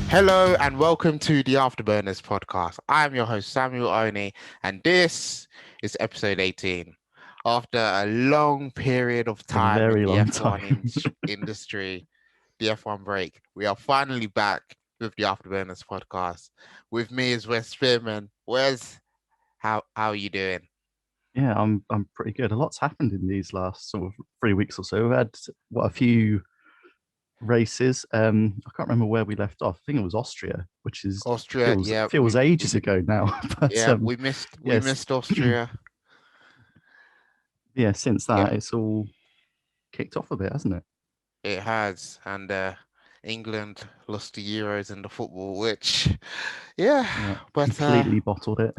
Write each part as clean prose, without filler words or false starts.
Hello and welcome to the AfterBurners podcast. I'm your host, Samuel Oni, and this is episode 18. After a long period of A time in very the long F1 time. industry, the F1 break, we are finally back with the AfterBurners podcast. With me is Wes Spearman. Wes, how are you doing? Yeah, I'm pretty good. A lot's happened in these last sort of 3 weeks or so. We've had a few races. I can't remember where we left off. I think it was Austria, which is Austria, feels yeah, feels ages ago now. But yeah, we yes, missed Austria. yeah. Since Yeah, that, it's all kicked off a bit, hasn't it? it has, and England lost the Euros in the football, which, yeah, Yeah, but completely bottled it.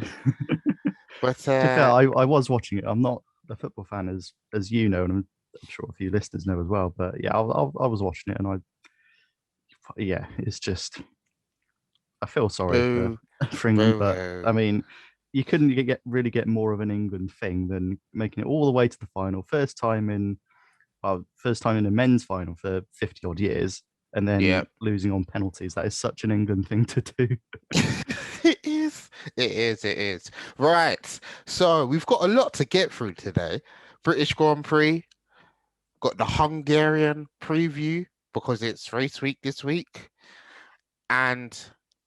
but To be fair, I was watching it. I'm not a football fan as you know, and I'm sure a few listeners know as well. But yeah, I was watching it, and yeah, it's just I feel sorry for boo, for England, boo but hoo. I mean, you couldn't really get more of an England thing than making it all the way to the final, first time in a men's final for 50 odd years, and Yeah. then losing on penalties. That is such an England thing to do. It is. It is. It is. Right. So we've got a lot to get through today. British Grand Prix, got the Hungarian preview because it's race week this week. And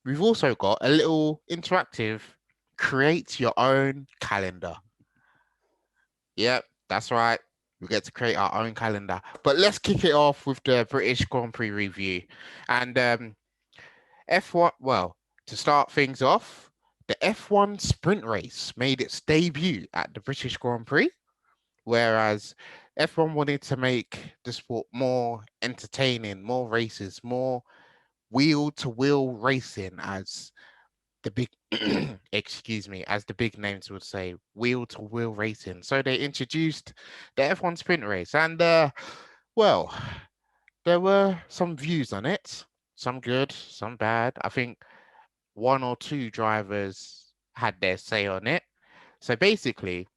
we've also got a little interactive create your own calendar. Yep, that's right. We get to create our own calendar. But let's kick it off with the British Grand Prix review. And F1, well, to start things off, the F1 sprint race made its debut at the British Grand Prix, whereas F1 wanted to make the sport more entertaining, more races, more wheel to wheel racing, as the big excuse me, as the big names would say, wheel to wheel racing. So they introduced the F1 sprint race, and well, there were some views on it, some good, some bad. I think one or two drivers had their say on it. So basically,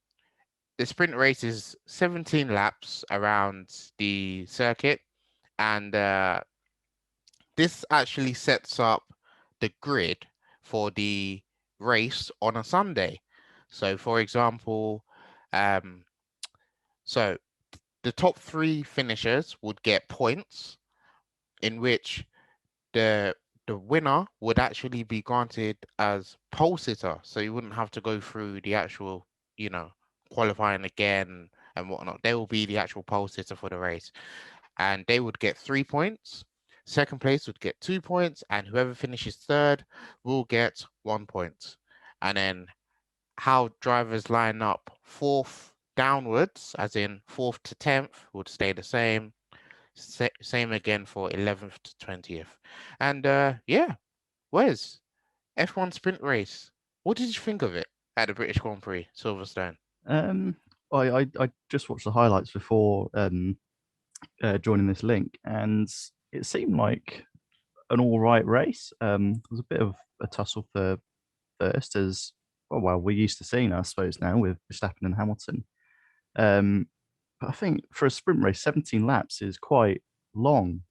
the sprint race is 17 laps around the circuit, and this actually sets up the grid for the race on a Sunday. So, for example, um, so the top three finishers would get points, in which the the winner would actually be granted as pole sitter, so you wouldn't have to go through the actual, you know, qualifying again and whatnot. They will be the actual pole sitter for the race, and they would get 3 points. Second place would get 2 points, and whoever finishes third will get 1 point. And then how drivers line up fourth downwards, as in fourth to 10th, would stay the same. Same again for 11th to 20th. And yeah, where's F1 sprint race? What did you think of it at the British Grand Prix, Silverstone? Um, I just watched the highlights before joining this link, and it seemed like an all right race. There was a bit of a tussle for first, as well, we're used to seeing, I suppose, now with Verstappen and Hamilton. Um, but I think for a sprint race, 17 laps is quite long.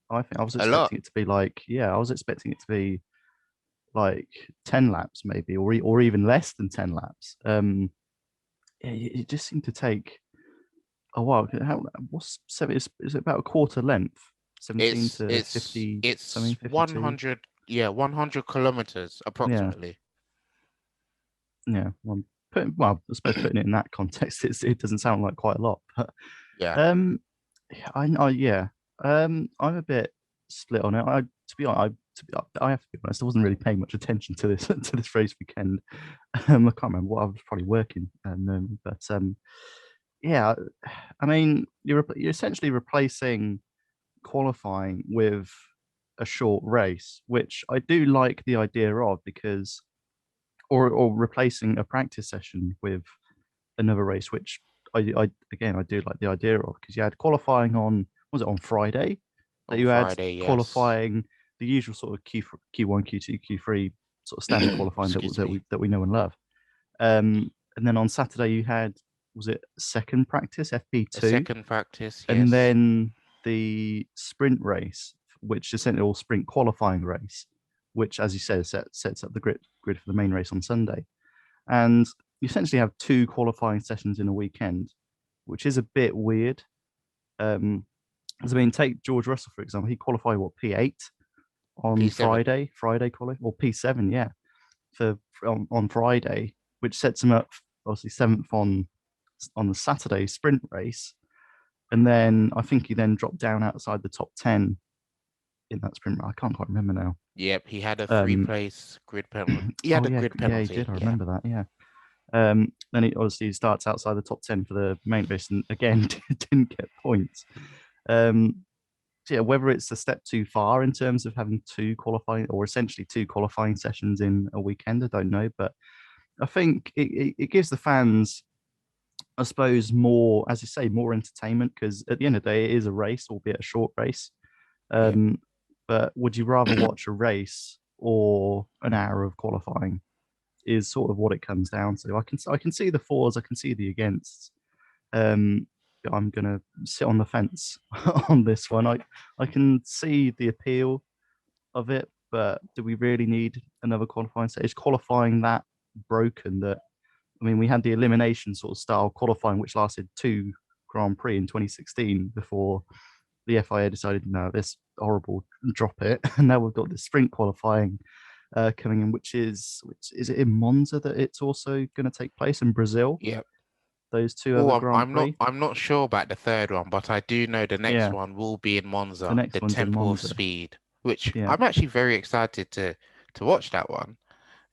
I think I was A lot. expecting it to be like, yeah, I was expecting it to be like 10 laps maybe, or even less than 10 laps. Yeah, it just seemed to take a while. What's seven? Is it about a quarter length? 17 It's to it's 50 something, it's 52? 100, yeah, 100 kilometers Yeah, approximately. yeah. Well, I suppose putting it in that context, it doesn't sound like quite a lot, but Yeah. um, yeah, yeah. I'm a bit split on it. I have to be honest. I wasn't really paying much attention to this to this race weekend. I can't remember what I was probably working, and but yeah. I mean, you're essentially replacing qualifying with a short race, which I do like the idea of because, or replacing a practice session with another race, which I again I do like the idea of because you had qualifying on was it on Friday that On you had Friday, yes. qualifying the usual sort of Q1, Q2, Q3 sort of standard qualifying Excuse me. that we know and love. And then on Saturday you had was it second practice A FP2, second practice, and yes. then the sprint race, which is essentially all sprint qualifying race. which, as you said, sets up the grid for the main race on Sunday. And you essentially have two qualifying sessions in a weekend, which is a bit weird. As I mean, take George Russell for example. He qualified what, P8 on P7. Friday qualify, or P7, yeah, for on Friday, which sets him up obviously seventh on the Saturday sprint race, and then I think he then dropped down outside the top 10 in that sprint. I can't quite remember now. Yep, he had a three Um, place grid penalty. He had oh a yeah, grid yeah, he penalty. did. I Yeah. remember that. Yeah. Then he obviously starts outside the top 10 for the main race, and again didn't get points. So yeah, whether it's a step too far in terms of having two qualifying or essentially two qualifying sessions in a weekend, I don't know. But I think it gives the fans, I suppose, more, as you say, more entertainment, because at the end of the day, it is a race, albeit a short race. Yep. Um, but would you rather watch a race or an hour of qualifying? Is sort of what it comes down to. I can see the fors, I can see the againsts. Um, I'm gonna sit on the fence on this one. I can see the appeal of it, but do we really need another qualifying stage? Is qualifying that broken that, I mean, we had the elimination sort of style qualifying, which lasted two Grand Prix in 2016 before the FIA decided, no, this horrible, drop it. And now we've got the sprint qualifying coming in, which is it in Monza that it's also going to take place in Brazil? Yep. Those two Oh, other I'm Grand I'm not Prix. I'm not sure about the third one, but I do know the next Yeah, one will be in the Monza, next the one's in Temple of Monza. Speed, which Yeah, I'm actually very excited to watch that one.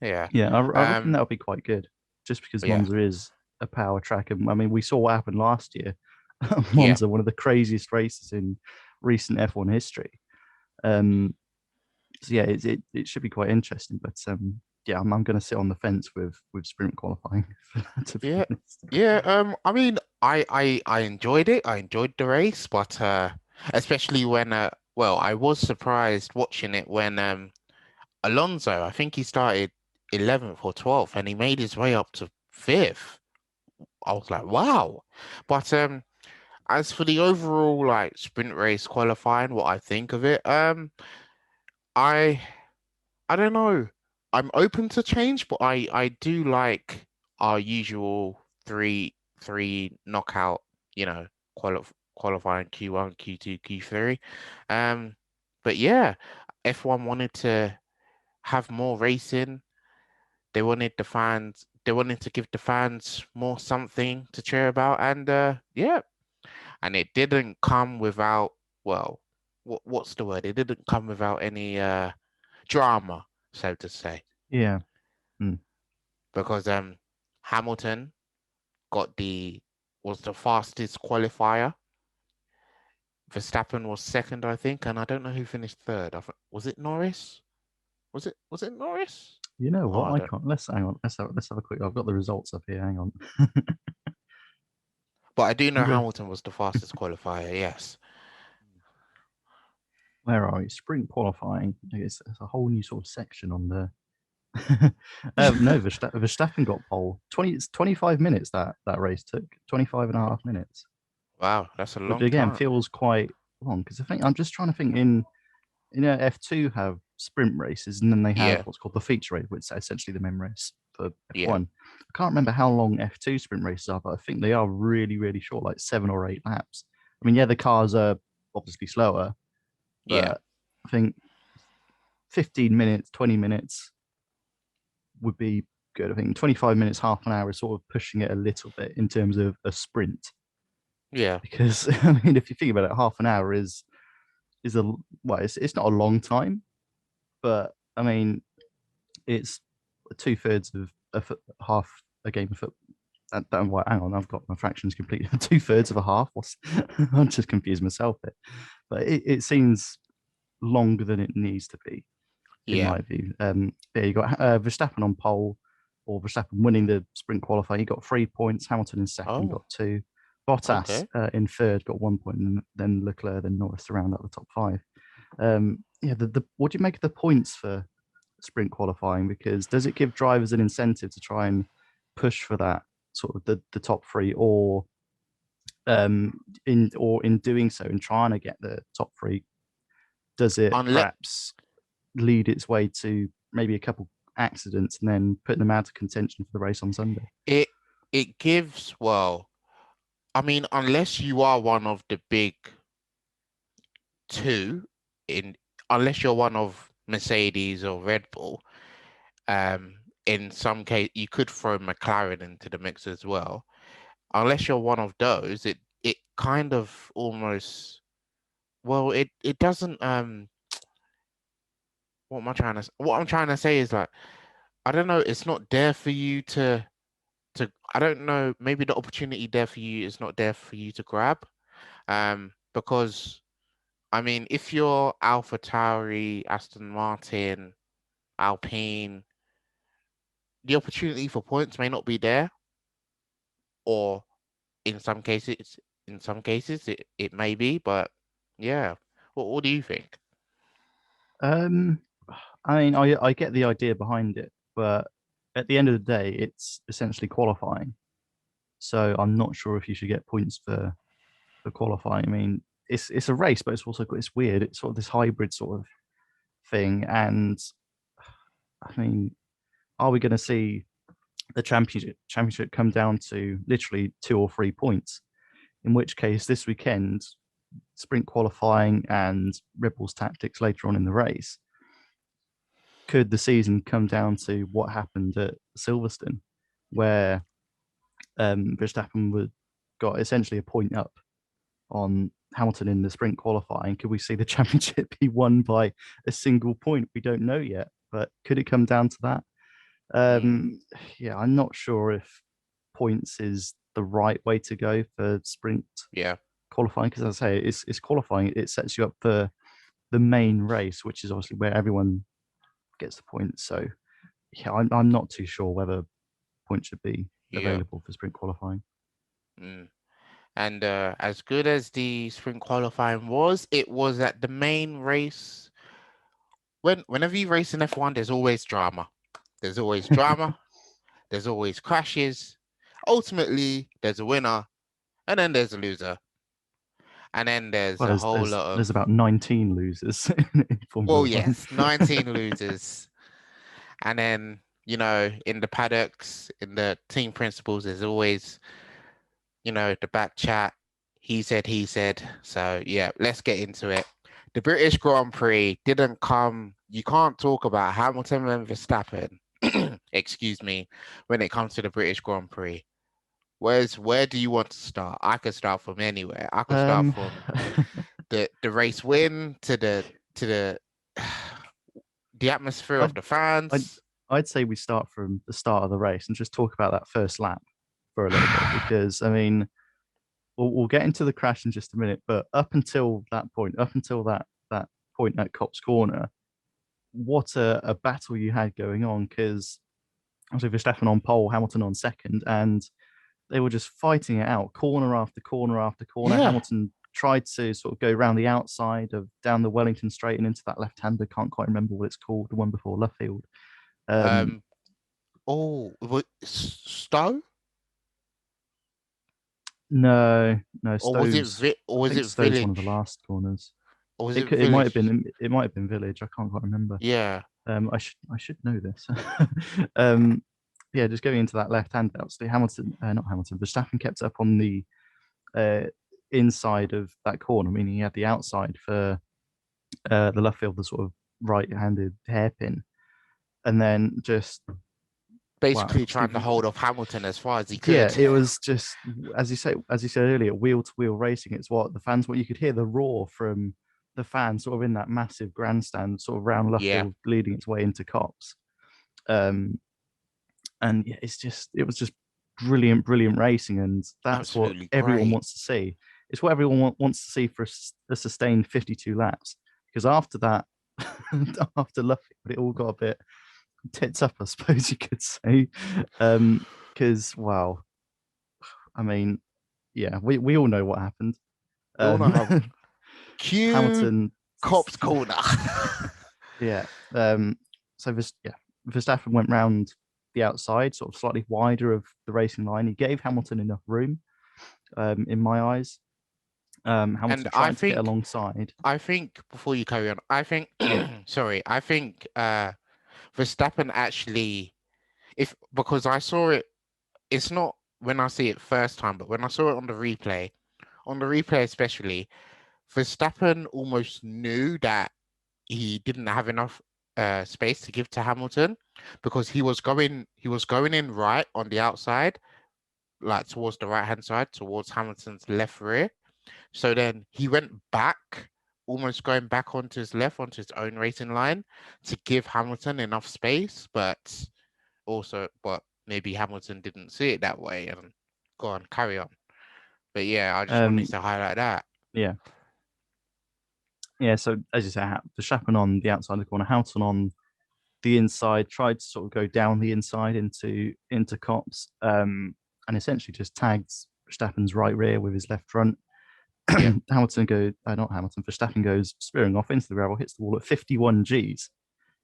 Yeah. yeah, I reckon Um, that'll be quite good, just because yeah. Monza is a power track, and I mean, we saw what happened last year. Yeah. Monza, one of the craziest races in recent F1 history. Um, so yeah, it should be quite interesting. But yeah, I'm going to sit on the fence with sprint qualifying, to be Yeah. honest. Yeah. I mean, I enjoyed it. I enjoyed the race, but especially when well, I was surprised watching it when Alonso, I think he started 11th or 12th and he made his way up to fifth. I was like, wow. But as for the overall like sprint race qualifying, what I think of it, I I don't know. I'm open to change, but I do like our usual three knockout, you know, qualifying Q1, Q2, Q3. Um, but yeah, F1 wanted to have more racing. They wanted to give the fans more something to cheer about, and yeah, and it didn't come without, well, what's the word? It didn't come without any drama, so to say, Yeah. Mm. because Hamilton got the was the fastest qualifier. Verstappen was second, I think, and I don't know who finished third. Was it Norris? Was it Norris? You know Oh, what? I I don't. can't. Let's hang on. Let's have a quick. I've got the results up here. Hang on. But I do know I'm gonna. Hamilton was the fastest qualifier. Yes. Where are we? Sprint qualifying. It's a whole new sort of section on the. No, Verstappen got pole. 25 minutes that race took. 25 and a half minutes, Wow, that's a which long again time. feels quite long, because I think I'm just trying to think in, F2 have sprint races, and then they have Yeah, what's called the feature race, which is essentially the main race for yeah, F1. I can't remember how long F2 sprint races are, but I think they are really, really short, like 7 or 8 laps. I mean, yeah, the cars are obviously slower, yeah, but I think 15 minutes, 20 minutes would be good. I think 25 minutes, half an hour is sort of pushing it a little bit in terms of a sprint. yeah, Because I mean, if you think about it, half an hour is a, well, it's not a long time, but I mean, it's 2/3 of half a game of football. Hang on, I've got my fractions completely. 2/3 of a half. I'm just confused myself there, but it seems longer than it needs to be, in yeah. my view. Yeah, you got Verstappen on pole, or Verstappen winning the sprint qualifying. He got 3 points. Hamilton in second Oh, got two. Bottas okay. in third got 1 point, and then Leclerc, then Norris to round out the top five. Yeah, the what do you make of the points for sprint qualifying? Because does it give drivers an incentive to try and push for that sort of the top three, or in doing so and trying to get the top three, does it Unless perhaps? lead its way to maybe a couple accidents and then putting them out of contention for the race on Sunday. It it gives, well, I mean, unless you are one of the big two in unless you're one of Mercedes or Red Bull, um, in some case you could throw McLaren into the mix as well. Unless you're one of those, it kind of almost, well, it doesn't what I'm trying to say is like, I don't know, it's not there for you to I don't know, maybe the opportunity there for you is not there for you to grab. Because I mean, if you're Alpha Tauri, Aston Martin, Alpine, the opportunity for points may not be there, or in some cases, it may be, but yeah. What do you think? Um, I mean, I get the idea behind it, but at the end of the day, it's essentially qualifying. So I'm not sure if you should get points for qualifying. I mean, it's a race, but it's weird. It's sort of this hybrid sort of thing. And I mean, are we going to see the championship come down to literally 2 or 3 points? In which case, this weekend, sprint qualifying and Ripple's tactics later on in the race, could the season come down to what happened at Silverstone, where Verstappen got essentially a point up on Hamilton in the sprint qualifying? Could we see the championship be won by a single point? We don't know yet, but could it come down to that? Mm, Um, yeah, I'm not sure if points is the right way to go for sprint yeah, qualifying, because as I say, it's qualifying. It sets you up for the main race, which is obviously where everyone gets the points. So yeah, I'm not too sure whether points should be yeah. available for sprint qualifying. Mm. And as good as the sprint qualifying was, it was at the main race. Whenever you race in F1, there's always drama. There's always drama. There's always crashes. Ultimately, there's a winner, and then there's a loser, and then there's Well, a whole lot there's of, about 19 losers in well, Formula One. yes, 19 losers, and then in the paddocks, in the team principals, there's always the back chat. He said, he said. So yeah, let's get into it. The British Grand Prix didn't come. You can't talk about Hamilton and Verstappen, excuse me, when it comes to the British Grand Prix. Where do you want to start? I could start from anywhere. I could start Um, from the race win to the atmosphere of I'd, the I'd fans. I'd say we start from the start of the race and just talk about that first lap for a little bit, because I mean, we'll get into the crash in just a minute, but up until that point, up until that point at Copse Corner, what a battle you had going on, because obviously Verstappen on pole, Hamilton on second, and they were just fighting it out, corner after corner after corner. Yeah. Hamilton tried to sort of go around the outside of down the Wellington Straight and into that left-hander. Can't quite remember what it's called, the one before Luffield. Um, Um. Oh, Stowe, no, or was it Stowe's. I or was think it Stowe's one of the Village, last corners. or was It it could, it might have Village? been it might have been Village. I can't quite remember. Yeah. I should know this. um, yeah, just going into that left hand out. So Hamilton, not Hamilton, Verstappen kept up on the uh, inside of that corner, meaning he had the outside for the left field, the sort of right-handed hairpin, and then just wow, Basically trying to hold off Hamilton as far as he yeah, could. it was just as you said earlier, wheel-to-wheel racing. It's what the fans, what you could hear the roar from the fans, sort of in that massive grandstand, sort of round Yeah, Luffield, leading its way into Copse. Um, and yeah, it was just brilliant, brilliant racing, and that's what absolutely everyone great. wants to see. It's what everyone wants to see for a sustained 52 laps. Because after that, after Luffield, it all got a bit tits up, I suppose you could say. Because wow, I mean, yeah, we all know what happened. We all know how. Um, Cue Hamilton, Cops corner. yeah. So yeah, Verstappen went round the outside, sort of slightly wider of the racing line. He gave Hamilton enough room, in my eyes. And Hamilton I tried to get think alongside. I think before you carry on, I think Yeah. sorry, I think Verstappen actually, if because I saw it, it's not when I see it first time, but when I saw it on the replay especially, Verstappen almost knew that he didn't have enough space to give to Hamilton because he was going in right on the outside, like towards the right hand side, towards Hamilton's left rear. So then he went back, almost going back onto his left, onto his own racing line to give Hamilton enough space, but maybe Hamilton didn't see it that way and go on, carry on. But yeah, I just wanted Um, to highlight that. yeah. Yeah. So as you say, Verstappen on the outside of the corner, Hamilton on the inside, tried to sort of go down the inside into Copse, and essentially just tagged Verstappen's right rear with his left front. Yeah, Hamilton go not Hamilton, Verstappen goes spearing off into the gravel, hits the wall at 51 G's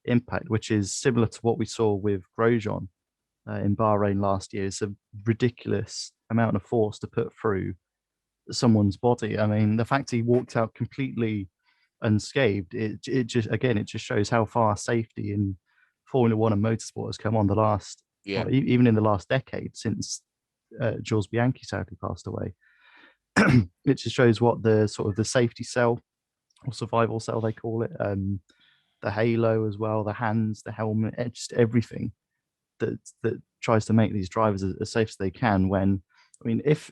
impact, which is similar to what we saw with Grosjean in Bahrain last year. It's a ridiculous amount of force to put through someone's body. I mean, the fact he walked out completely unscathed, it just shows how far safety in Formula One and motorsport has come on the last, yeah. well, even in the last decade since Jules Bianchi sadly passed away. It just shows what the sort of the safety cell or survival cell they call it, the halo as well, the hands, the helmet, just everything that tries to make these drivers as safe as they can. When I mean, if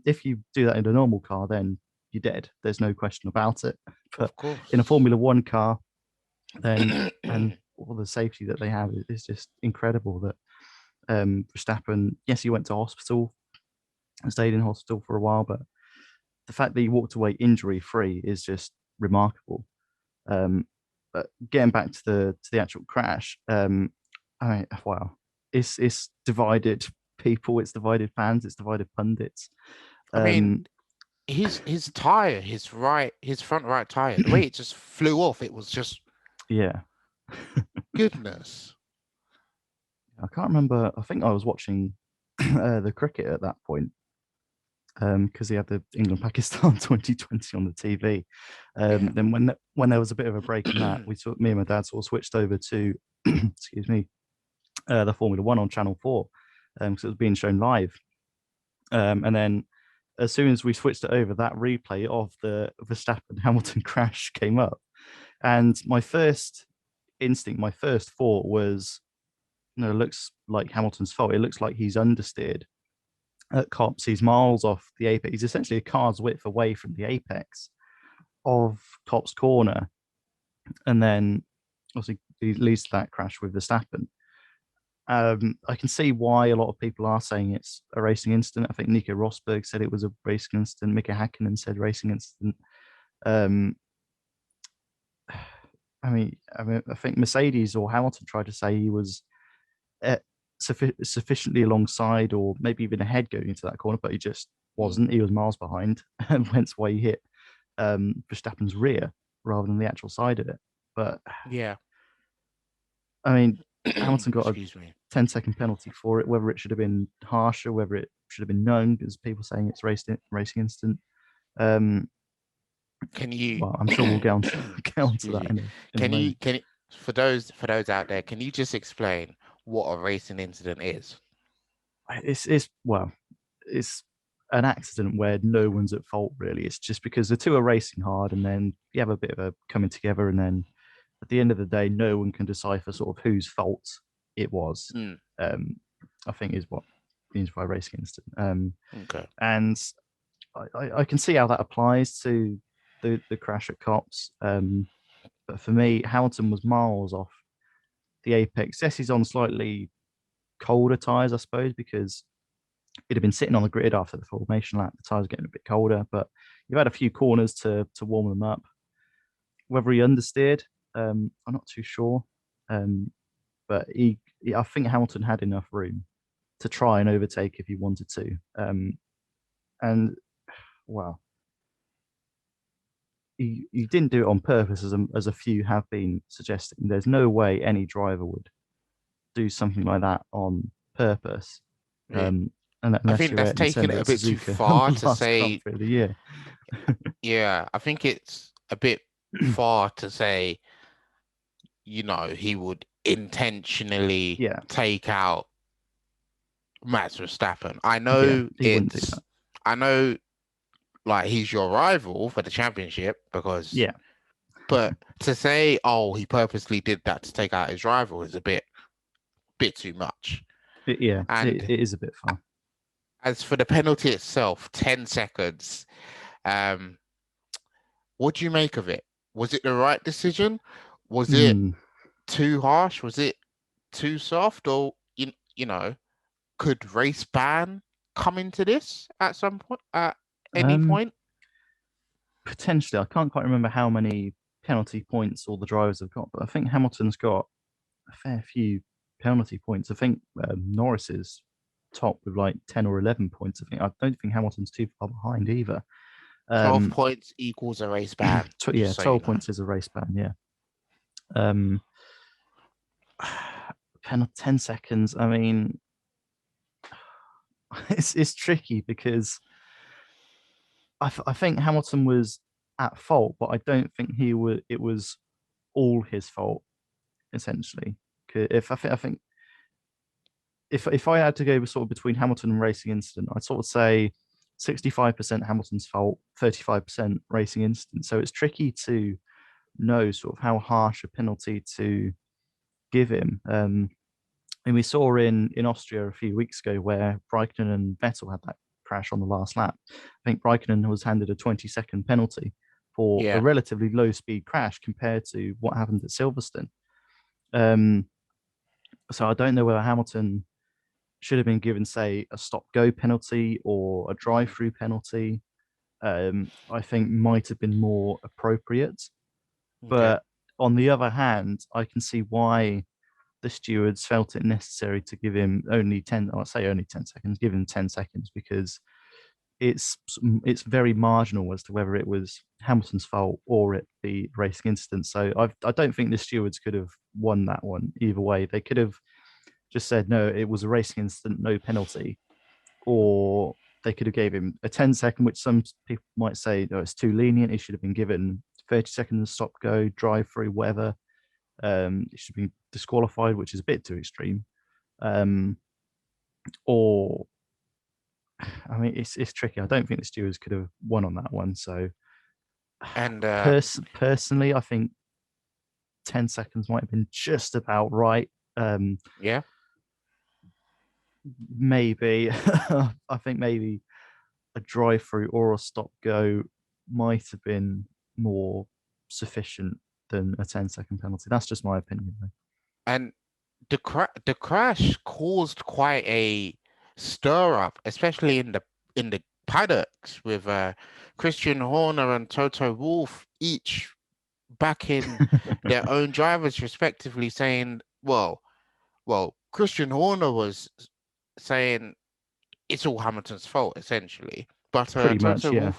if you do that in a normal car, then you're dead. There's no question about it. But Of in a course. Formula One car, then and all the safety that they have is just incredible. That Verstappen, yes, he went to hospital and stayed in hospital for a while, but the fact that he walked away injury free is just remarkable. Um, but getting back to the actual crash, I mean, wow, it's divided people, it's divided fans, it's divided pundits. I mean, Um, his tire, his front right tire, the way it just flew off, it was just yeah, goodness. I can't remember. I think I was watching the cricket at that point because he had the England Pakistan 2020 on the TV. Yeah. Then when there was a bit of a break in that, me and my dad sort of switched over to excuse me the Formula One on Channel 4 because it was being shown live. And then as soon as we switched it over, that replay of the Verstappen Hamilton crash came up. And my first instinct, my first thought was, no, it looks like Hamilton's fault. It looks like he's understeered at Copse. He's miles off the apex. He's essentially a car's width away from the apex of Copse Corner. And then obviously he leads to that crash with Verstappen. I can see why a lot of people are saying it's a racing incident. I think Nico Rosberg said it was a racing incident. Mika Hakkinen said racing incident. Um, I think Mercedes or Hamilton tried to say he was uh, sufficiently alongside or maybe even ahead going into that corner, but he just Mm, wasn't. He was miles behind, and hence why he hit Verstappen's rear rather than the actual side of it. But yeah. I mean, Hamilton got a Excuse me. 10-second penalty for it. Whether it should have been harsher, whether it should have been known, because people saying it's racing incident. Um, Can you well, I'm sure we'll get on to excuse that me. in a moment. Can you for those out there, can you just explain what a racing incident is? It's well, it's an accident where no one's at fault really. It's just because the two are racing hard, and then you have a bit of a coming together, and then at the end of the day, no one can decipher sort of whose fault it was. Mm, Um, I think is what means by racing incident. okay. And I can see how that applies to the crash at Copse. But for me, Hamilton was miles off the apex. Yes, he's on slightly colder tyres, I suppose, because it had been sitting on the grid after the formation lap. The tyres getting a bit colder, but you've had a few corners to warm them up. Whether he understeered, I'm not too sure. Um, but I think Hamilton had enough room to try and overtake if he wanted to. And well, he didn't do it on purpose, as a few have been suggesting. There's no way any driver would do something like that on purpose. Yeah. Um, I unless think you're that's Ayrton taking Senna it a at bit too Suzuka on far the to last Grand say. Prix of the year. Yeah, I think it's a bit far to say, he would intentionally Yeah, take out Max Verstappen. yeah, he wouldn't do that. I know, like he's your rival for the championship Yeah, but to say, oh, he purposely did that to take out his rival is a bit too much. yeah, And it is a bit far. as for the penalty itself, 10 seconds. Um, what do you make of it? Was it the right decision? Was it Mm. too harsh? Was it too soft? Or could race ban come into this at some point, at any Um, point? Potentially, I can't quite remember how many penalty points all the drivers have got, but I think Hamilton's got a fair few penalty points. I think Norris is top with like 10 or 11 points. I don't think Hamilton's too far behind either. 12 Um, points equals a race ban, yeah, just so you 12 know. points is a race ban. Yeah. Um, 10 seconds. I mean, it's tricky because I think Hamilton was at fault, but I don't think it was all his fault essentially. If I think if I had to go sort of between Hamilton and racing incident, I'd sort of say 65% Hamilton's fault, 35% racing incident. So it's tricky to know sort of how harsh a penalty to give him. And we saw in Austria a few weeks ago where Raikkonen and Vettel had that crash on the last lap. I think Raikkonen was handed a 20-second penalty for a Yeah. relatively low speed crash compared to what happened at Silverstone. Um, so I don't know whether Hamilton should have been given, say, a stop go penalty or a drive through penalty. I think might have been more appropriate. Okay. But on the other hand, I can see why the stewards felt it necessary to give him only 10, I'll say only 10 seconds, give him 10 seconds because it's it's very marginal as to whether it was Hamilton's fault or it the racing incident. So I don't think the stewards could have won that one either way. They could have just said no, it was a racing incident, no penalty, or they could have gave him a 10-second, which some people might say, no, it's too lenient. He should have been given 30 seconds stop go, drive through, whatever. He should be disqualified, which is a bit too extreme. Um, or I mean, it's tricky. I don't think the stewards could have won on that one. So And personally, I think 10 seconds might have been just about right. Um, yeah. Maybe I think maybe a drive through or a stop go might have been more sufficient than a 10-second penalty. That's just my opinion, though. And the crash caused quite a stir up, especially in the paddocks with Christian Horner and Toto Wolff each backing their own drivers respectively, saying, well, Christian Horner was saying it's all Hamilton's fault essentially, but Pretty much, Toto yeah.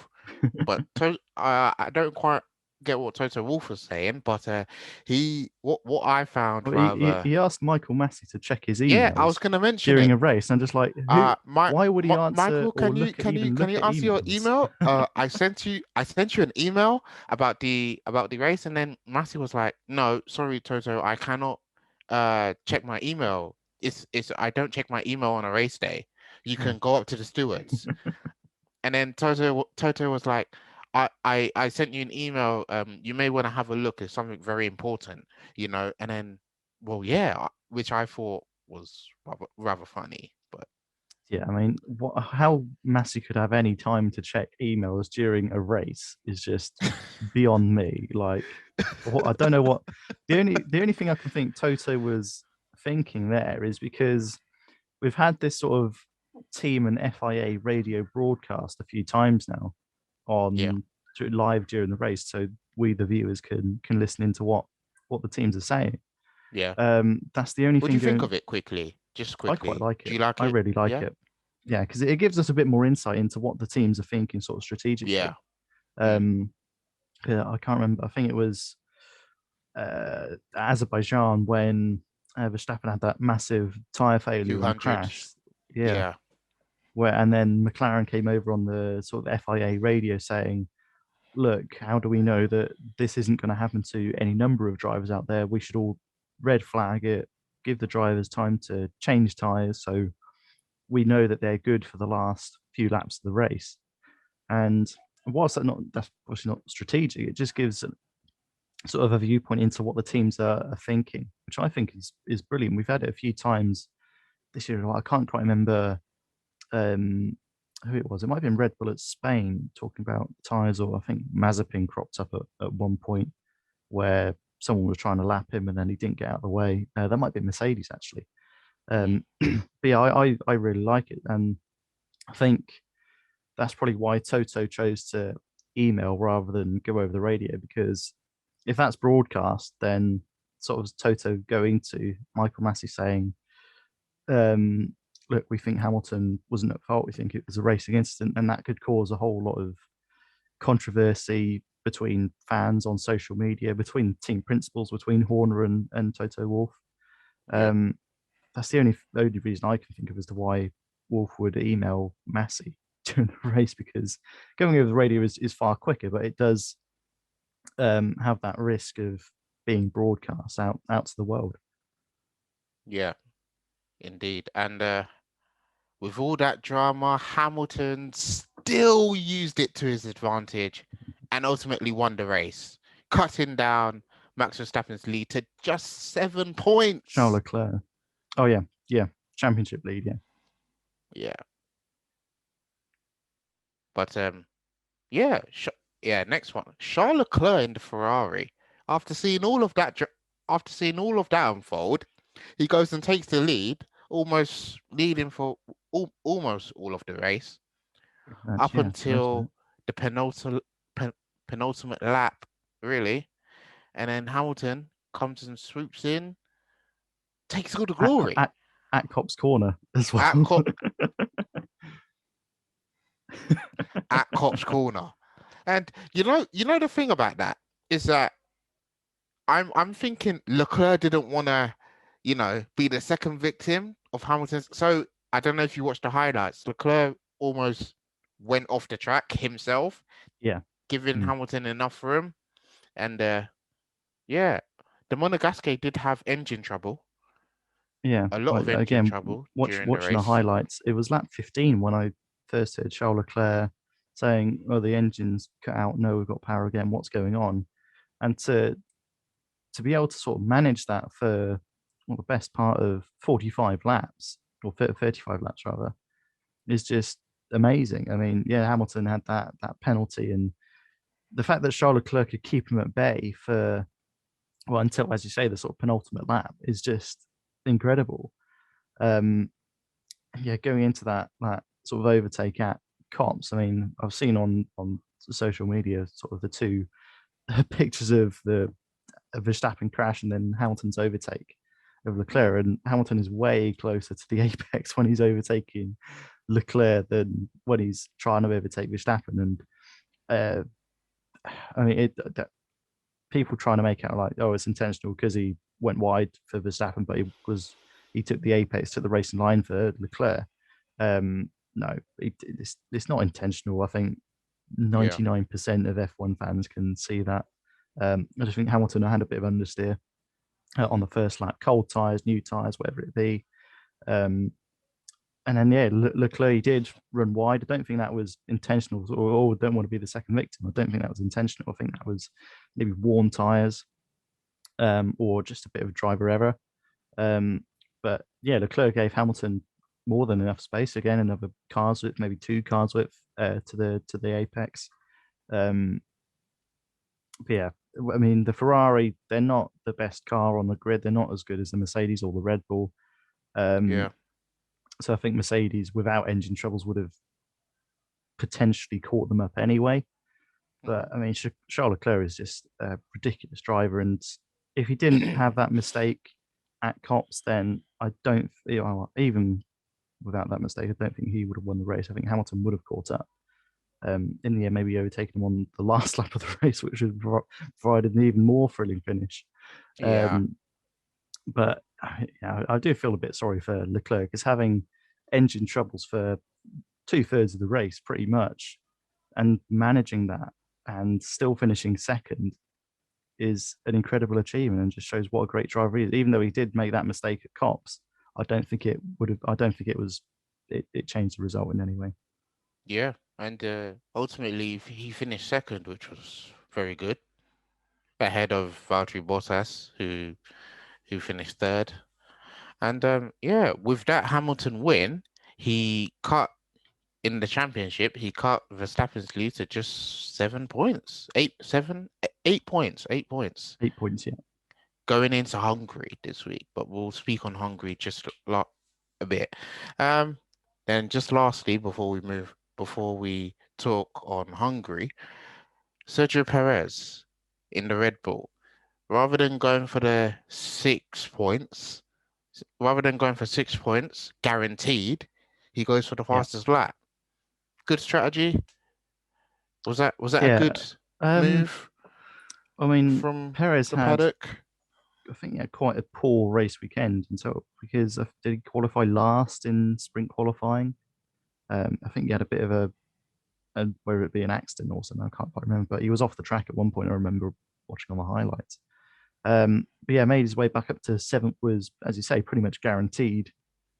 Wolff, I don't quite get what Toto Wolff was saying, but what I found Well, rather. he asked Michael Massey to check his Yeah, I was emails going to mention during it. a race, and I'm just like, who? Why would he answer Michael, or can you even can look you at answer your emails? email? I sent you an email about the race, and then Massey was like, "No, sorry, Toto, I cannot check my email. It's I don't check my email on a race day. You can go up to the stewards." And then Toto was like, I sent you an email. You may want to have a look. It's something very important, And then, well, yeah, which I thought was rather funny, but Yeah, I mean, how Massey could have any time to check emails during a race is just beyond me. Like, I don't know what the only thing I can think Toto was thinking there is because we've had this sort of team and FIA radio broadcast a few times now yeah. on live during the race, so we the viewers can listen into what the teams are saying. Yeah. That's the only What do thing you think going. of it quickly? Just I quite quickly. like Do it. you like I it? really like Yeah. it. Yeah, because it gives us a bit more insight into what the teams are thinking, sort of Yeah. strategically. Mm. Um, yeah, I can't remember. I think it was Azerbaijan when Verstappen had that massive tire failure and 200. crash. Yeah, Yeah. and then McLaren came over on the sort of FIA radio saying, look, how do we know that this isn't going to happen to any number of drivers out there? We should all red flag it, give the drivers time to change tyres so we know that they're good for the last few laps of the race. And whilst that's obviously not strategic, it just gives sort of a viewpoint into what the teams are thinking, which I think is brilliant. We've had it a few times this year. I can't quite remember um, who it was. It might have been Red Bull at Spain talking about tyres, or I think Mazepin cropped up at one point where someone was trying to lap him and then he didn't get out of the way. That might be Mercedes actually. Mm. But yeah, I really like it, and I think that's probably why Toto chose to email rather than go over the radio, because if that's broadcast, then sort of Toto going to Michael Massey saying, look, we think Hamilton wasn't at fault. We think it was a racing incident, and that could cause a whole lot of controversy between fans on social media, between team principals, between Horner and Toto Wolff. Yeah. That's the only reason I can think of as to why Wolff would email Massey during the race, because going over the radio is far quicker, but it does have that risk of being broadcast out to the world. Yeah, indeed. And with all that drama, Hamilton still used it to his advantage and ultimately won the race, cutting down Max Verstappen's lead to just 7 Charles points. Leclerc. Oh yeah, championship lead, yeah. Yeah, but yeah, yeah. Next one, Charles Leclerc in the Ferrari. After seeing all of that, after seeing all of that unfold, he goes and takes the lead, almost leading for almost all of the race, That's, up yeah, most of it. until the penultimate lap, really. And then Hamilton comes and swoops in, takes all the At, glory at, at Copse Corner as well. at Cop at Cop's corner. And you know the thing about that is that I'm thinking Leclerc didn't want to, be the second victim of Hamilton's. So I don't know if you watched the highlights. Leclerc almost went off the track himself, Yeah. giving Mm. Hamilton enough room. And yeah, the Monegasque did have engine trouble, Yeah. a lot Well, of engine again, trouble during the watching the race. highlights, it was lap 15 when I first heard Charles Leclerc saying, "Oh, the engine's cut out. No, we've got power again. What's going on?" And to be able to sort of manage that for the best part of 45 laps, or 35 laps rather, is just amazing. I mean, yeah, Hamilton had that penalty, and the fact that Charles Leclerc could keep him at bay for, well, until, as you say, the sort of penultimate lap is just incredible. Um, yeah, going into that sort of overtake at Copse, I mean, I've seen on social media sort of the two pictures of the Verstappen crash and then Hamilton's overtake of Mm, Leclerc, and Hamilton is way closer to the apex when he's overtaking Leclerc than when he's trying to overtake Verstappen. And uh, I mean, people trying to make it out like, oh, it's intentional because he went wide for Verstappen, but he took the apex, took the racing line for Leclerc. No, it's not intentional. I think yeah, 99% of F1 fans can see that. I just think Hamilton had a bit of understeer on the first lap, cold tyres, new tyres, whatever it be. Um, and then, yeah, Leclerc did run wide. I don't think that was intentional, or don't want to be the second victim. I don't think that was intentional. I think that was maybe worn tyres, or just a bit of driver error. Um, but yeah, Leclerc gave Hamilton more than enough space. Again, another car's width, maybe two cars width to the apex. Um, but yeah, I mean, the Ferrari, they're not the best car on the grid. They're not as good as the Mercedes or the Red Bull. Um, yeah, so I think Mercedes, without engine troubles, would have potentially caught them up anyway. But mhm, I mean, Charles Leclerc is just a ridiculous driver, and if he didn't have that mistake at Copse, then I don't, even without that mistake, I don't think he would have won the race. I think Hamilton would have caught up. In the end, maybe overtaken him on the last lap of the race, which would have provided an even more thrilling finish. yeah, Um, but yeah, I do feel a bit sorry for Leclerc because having engine troubles for 2/3 of the race pretty much, and managing that and still finishing second is an incredible achievement and just shows what a great driver he is. Even though he did make that mistake at Copse, I don't think it would have. I don't think it was. It changed the result in any way. Yeah, and ultimately he finished second, which was very good, ahead of Valtteri Bottas, who finished third. And yeah, with that Hamilton win, he cut in the championship. He cut Verstappen's lead to just 7 points, 8 points, 8 points 8 points, yeah. going into Hungary this week. But we'll speak on Hungary just a bit. Um, then just lastly, before we talk on Hungary, Sergio Perez in the Red Bull, rather than going for the 6 points, rather than going for 6 points guaranteed, he goes for the Yeah. fastest lap. Good strategy. Was that a Yeah. good Um, move I mean, from Perez the had, paddock? I think, yeah, quite a poor race weekend, and so because did he qualify last in sprint qualifying? I think he had a bit of whether it be an accident or something, I can't quite remember. But he was off the track at one point. I remember watching on the highlights. But yeah, made his way back up to seventh. Was, as you say, pretty much guaranteed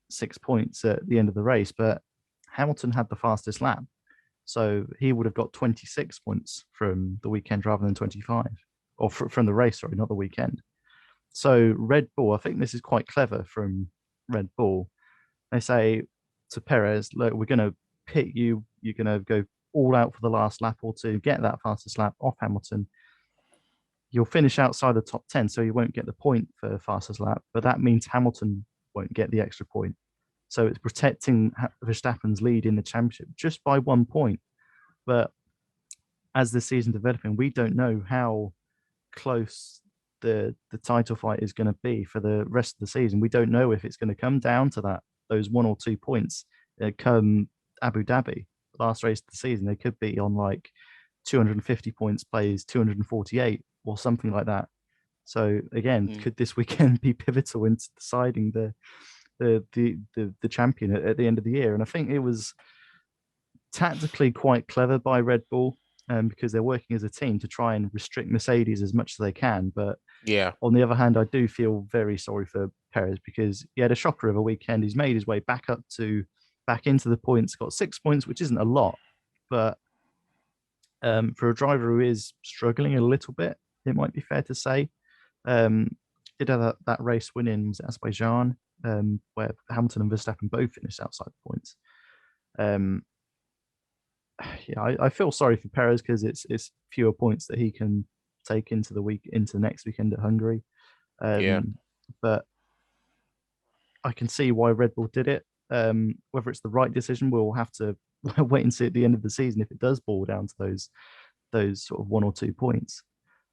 6 points at the end of the race. But Hamilton had the fastest lap, so he would have got 26 points from the weekend rather than 25, or from the race, sorry, not the weekend. So Red Bull, I think this is quite clever from Red Bull. They say to Perez, look, we're going to pit you. You're going to go all out for the last lap or two, get that fastest lap off Hamilton. You'll finish outside the top 10, so you won't get the point for fastest lap, but that means Hamilton won't get the extra point. So it's protecting Verstappen's lead in the championship just by 1 point. But as the season developing, we don't know how close the title fight is going to be for the rest of the season. We don't know if it's going to come down to those 1 or 2 points come Abu Dhabi, last race of the season. They could be on like 250 points, plays 248 or something like that. So again, Mm, could this weekend be pivotal into deciding the champion at the end of the year? And I think it was tactically quite clever by Red Bull, because they're working as a team to try and restrict Mercedes as much as they can. But yeah. on the other hand, I do feel very sorry for Perez because he had a shocker of a weekend. He's made his way back into the points, got 6 points, which isn't a lot, but for a driver who is struggling a little bit, it might be fair to say. Um, did have that race win in Azerbaijan, where Hamilton and Verstappen both finished outside the points. Um, yeah, I feel sorry for Perez because it's fewer points that he can take into the next weekend at Hungary. Yeah. But I can see why Red Bull did it. Whether it's the right decision, we'll have to wait and see at the end of the season if it does boil down to those sort of 1 or 2 points.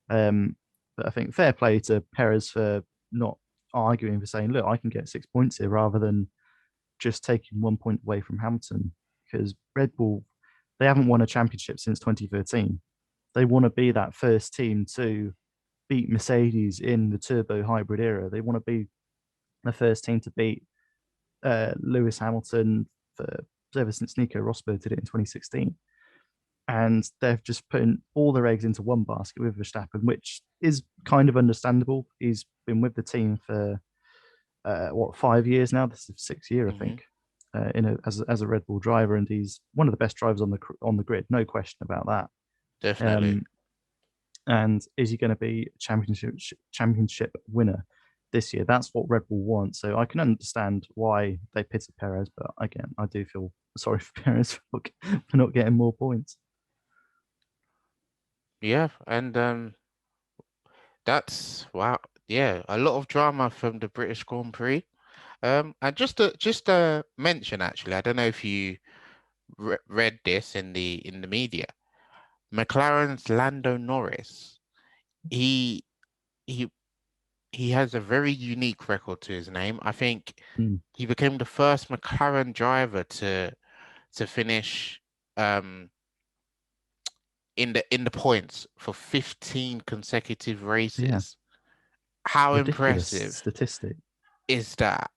Um, but I think fair play to Perez for not arguing, for saying, look, I can get 6 points here rather than just taking 1 point away from Hamilton, because Red Bull, they haven't won a championship since 2013. They want to be that first team to beat Mercedes in the turbo hybrid era. They want to be the first team to beat Lewis Hamilton for ever since Nico Rosberg did it in 2016. And they've just put all their eggs into one basket with Verstappen, which is kind of understandable. He's been with the team for 5 years now. This is the sixth year, I Hmm. think, as a Red Bull driver, and he's one of the best drivers on the grid, no question about that. Definitely. Um, and is he going to be a championship winner this year? That's what Red Bull wants. So I can understand why they pitted Perez, but again, I do feel sorry for Perez for not getting more points. Yeah, and that's wow. Yeah, a lot of drama from the British Grand Prix. And just to mention, actually, I don't know if you read this in the media. McLaren's Lando Norris, he he he has a very unique record to his name. I think Mm. he became the first McLaren driver to finish um in the points for 15 consecutive Yeah, races. How ridiculous impressive statistic. is that?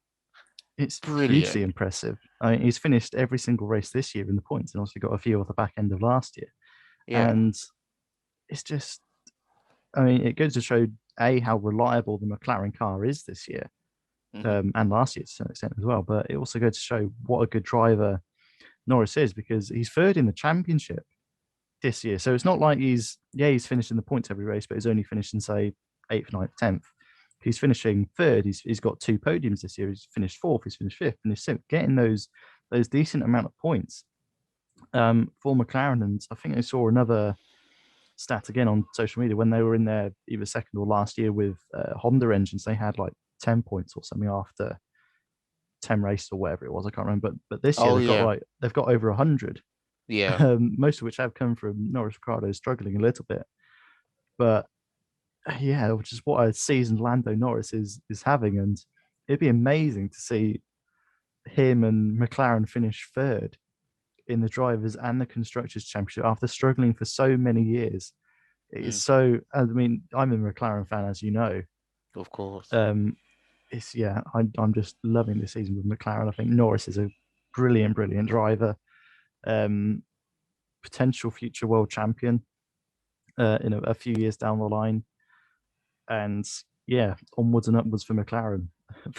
It's hugely brilliant. impressive. I mean, he's finished every single race this year in the points, and also got a few off the back end of last year. Yeah. And it's just, I mean, it goes to show a how reliable the McLaren car is this year, Hmm. and last year to some extent as well. But it also goes to show what a good driver Norris is, because he's third in the championship this year. So it's not like he's finishing the points every race, but he's only finishing say eighth, ninth, 10th. He's finishing third. He's got two podiums this year. He's finished fourth. He's finished fifth, and he's getting those decent amount of points for McLaren. And I think I saw another stat again on social media when they were in their either second or last year with Honda engines. They had like 10 points or something after 10 races or whatever it was. I can't remember. But this year Oh yeah. they've got over 100, Yeah. most of which have come from Norris Ricciardo struggling a little bit. But yeah, which is what a seasoned Lando Norris is having, and it'd be amazing to see him and McLaren finish third in the drivers and the constructors championship after struggling for so many years. It's Mm, so, I mean, I'm a McLaren fan, as you know. of course. Um, it's yeah, I'm just loving this season with McLaren. I think Norris is a brilliant driver, um, potential future world champion in a few years down the line. And yeah, onwards and upwards for McLaren.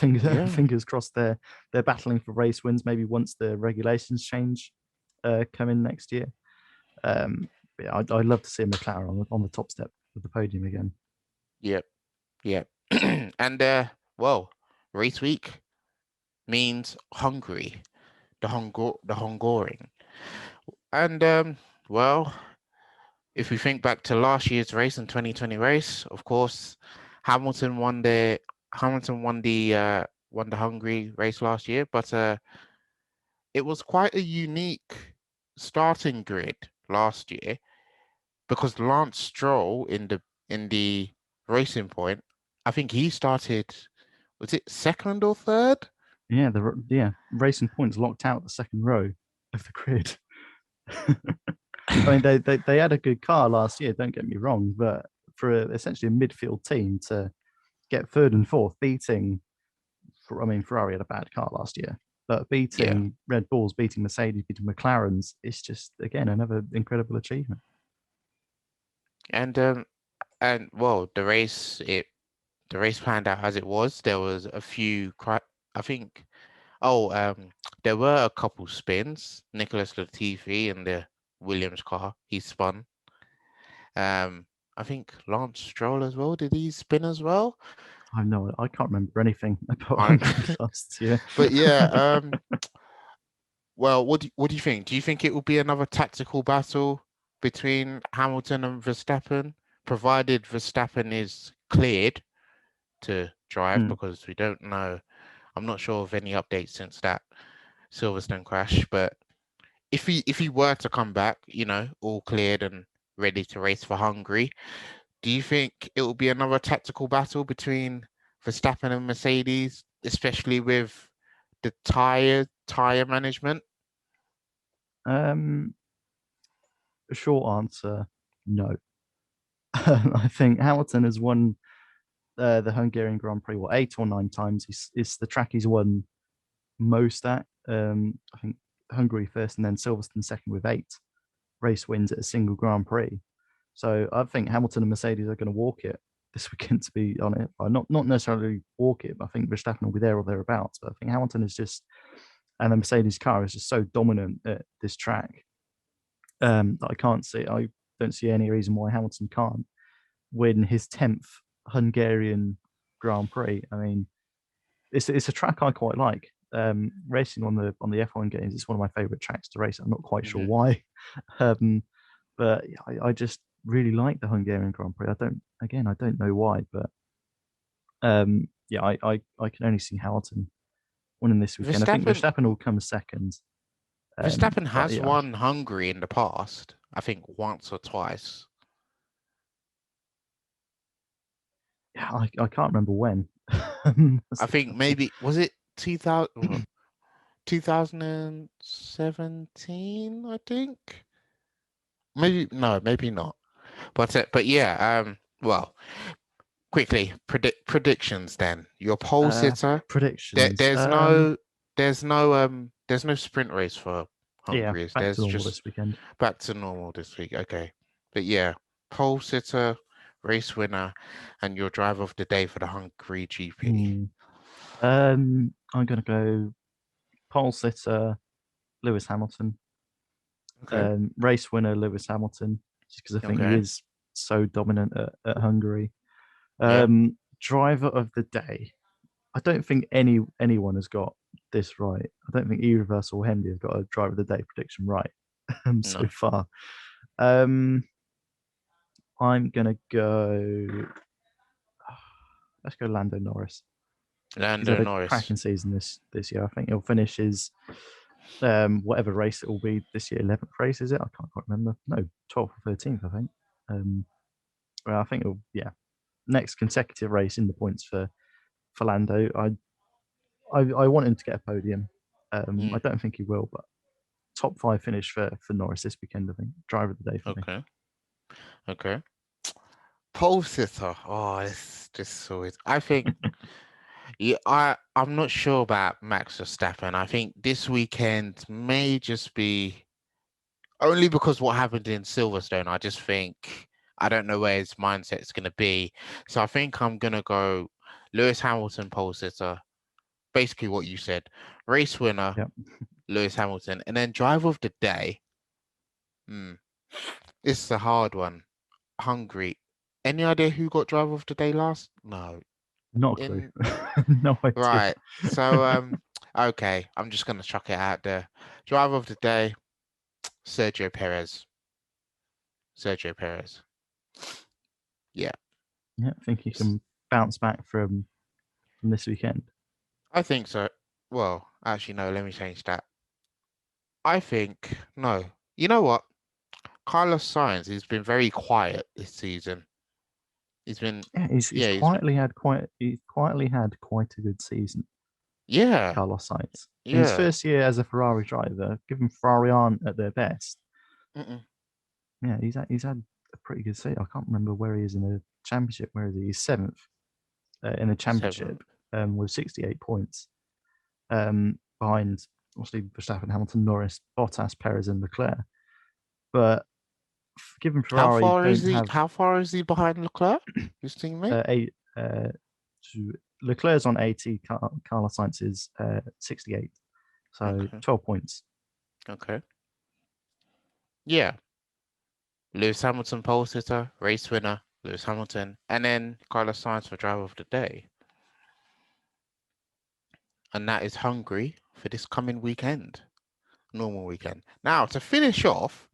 Yeah. Fingers crossed they're battling for race wins. Maybe once the regulations change, come in next year. Yeah, I'd love to see McLaren on the top step of the podium again. Yep. Yep. And well, race week means Hungary, the Hungarian. And well, if we think back to last year's race and 2020 race, of course, Hamilton won the won the Hungary race last year, but it was quite a unique starting grid last year because Lance Stroll in the racing point, I think he started, was it second or third? Yeah, the racing points locked out the second row of the grid. I mean, they had a good car last year. Don't get me wrong, but for essentially a midfield team to get third and fourth, beating, I mean, Ferrari had a bad car last year, but Yeah. beating Red Bulls, beating Mercedes, beating McLarens, it's just again another incredible achievement. And well, the race panned out as it was. There was a few I think oh there were a couple spins. Nicholas Latifi in the Williams car, he spun. I think Lance Stroll as well. Did he spin as well? I can't remember anything about I, Hungary last year. but yeah, well, what do you think? Do you think it will be another tactical battle between Hamilton and Verstappen, provided Verstappen is cleared to drive? Hmm. Because we don't know. I'm not sure of any updates since that Silverstone crash. But if he were to come back, all cleared and ready to race for Hungary, do you think it will be another tactical battle between Verstappen and Mercedes, especially with the tire management? Um, Short answer, no. I think Hamilton has won the Hungarian Grand Prix, what, 8 or 9 times. It's the track he's won most at. I think Hungary first and then Silverstone second with 8 race wins at a single Grand Prix. So I think Hamilton and Mercedes are going to walk it this weekend, to be on it. Not necessarily walk it, but I think Verstappen will be there or thereabouts. But I think Hamilton is just, and the Mercedes car is just so dominant at this track that I don't see any reason why Hamilton can't win his 10th Hungarian Grand Prix. I mean, it's a track I quite like. Racing on the F1 games, it's one of my favorite tracks to race. I'm not quite sure Hmm. why, um, but I just really like the Hungarian Grand Prix. I don't know why, but yeah, I can only see Hamilton winning this weekend. I think Verstappen Verstappen will come second, Verstappen but has yeah, won Hungary in the past, I think once or twice. yeah, I can't remember when. I think maybe was it 2000, 2017, I think. Maybe no, maybe not. But yeah, well, quickly predictions then. Your pole sitter. Predictions. There's no there's no sprint race for Yeah, Hungary. back to There's normal just this weekend. back to normal this week. Okay. But yeah, pole sitter, race winner, and your driver of the day for the Hungary GP. Hmm. I'm gonna go pole sitter Lewis Hamilton, Okay. race winner Lewis Hamilton, just because I think he Okay. is so dominant at Hungary. Yeah. Driver of the day. I don't think anyone has got this right. I don't think either of us or Henry have got a driver of the day prediction right so No. far. Um, I'm gonna go. Let's go Lando Norris. He's Lando had a Norris. cracking season this year. I think he'll finish his whatever race it will be this year. 11th race is it? I can't quite remember. No, 12th or 13th, I think. Um, well, I think it'll yeah next consecutive race in the points for Lando. I want him to get a podium. I Mm, don't think he will, but top five finish for Norris this weekend. I think driver of the day for me. okay. Okay. Pole sitter. Oh, it's just always. I think. Yeah, I'm not sure about Max Verstappen. I think this weekend may just be only because what happened in Silverstone. I just think I don't know where his mindset's going to be. So I think I'm going to go Lewis Hamilton pole sitter. Basically what you said. Race winner, Yeah, Lewis Hamilton. And then driver of the day. Hmm. This is a hard one. Hungry. Any idea who got driver of the day last? No. not a clue. In No idea. right. So okay, I'm just gonna chuck it out there. Driver of the day, Sergio Perez. Sergio Perez. Yeah. Yeah, I think he s- can bounce back from this weekend. I think so. Well, actually no, let me change that. I think no. You know what? Carlos Sainz, he's been very quiet this season. He's been Yeah, yeah, he's been he's quietly had quite a good season. yeah, Carlos Sainz in his yeah. first year as a Ferrari driver, given Ferrari aren't at their best. Mm-mm. Yeah, he's had a pretty good season. I can't remember where he is in the championship. Where is he? He's seventh in the Seventh. championship with 68 points. Behind obviously Verstappen, Hamilton, Norris, Bottas, Perez, and Leclerc. But given Ferrari don't have How far is he behind Leclerc? His teammate? eight, Leclerc's on 80, Carlos Sainz is 68, so Okay. 12 points. Okay. Yeah. Lewis Hamilton pole sitter, race winner, Lewis Hamilton, and then Carlos Sainz for driver of the day. And that is Hungary for this coming weekend, normal weekend. Now, to finish off,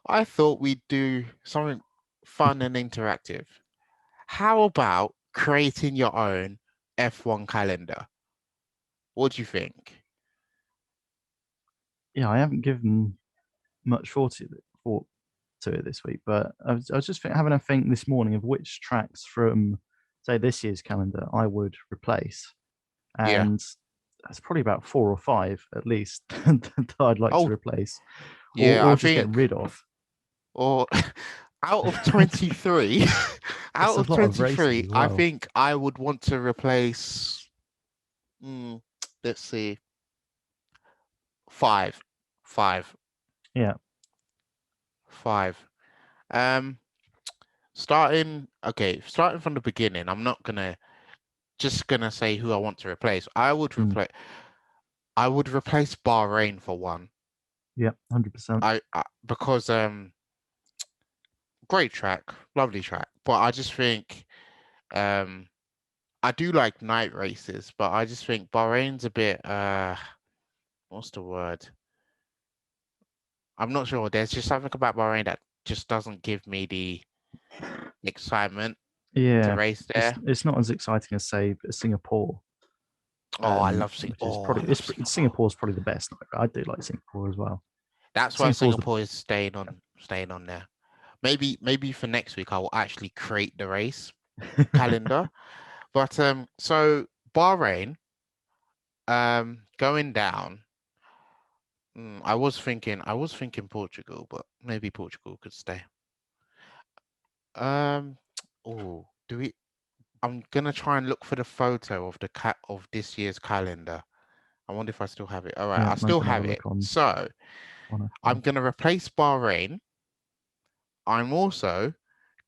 I thought we'd do something fun and interactive. How about creating your own F1 calendar? What do you think? Yeah, I haven't given much thought to it this week, but I was just having a think this morning of which tracks from, say, this year's calendar I would replace, Yeah. and that's probably about four or five at least that I'd like to Oh, replace, yeah, I or just get think, rid of. or out of 23, It's out a of lot of races 23, as I well. think I would want to replace, mm, let's see, five, five, Yeah. five. Um, starting from the beginning, I'm not gonna just gonna say who I want to replace. Mm. I would replace Bahrain for one. Yeah. 100%. I because great track, lovely track, but I just think um I do like night races, but I just think Bahrain's a bit what's the word? I'm not sure. There's just something about Bahrain that just doesn't give me the excitement to Yeah. race It's there. it's not as exciting as say Singapore, Oh, I love Sing. which is Oh, I probably love Singapore. Singapore's probably the best. I do like Singapore as well. That's why Singapore's the Singapore is staying on there. Maybe for next week I will actually create the race calendar. But so Bahrain going down. I was thinking Portugal, but maybe Portugal could stay. Um, oh, do we? I'm gonna try and look for the photo of the cat of this year's calendar. I wonder if I still have it. All right, Yeah, I I'm still gonna have have a it. look on So I'm Monaco. going to replace Bahrain. I'm also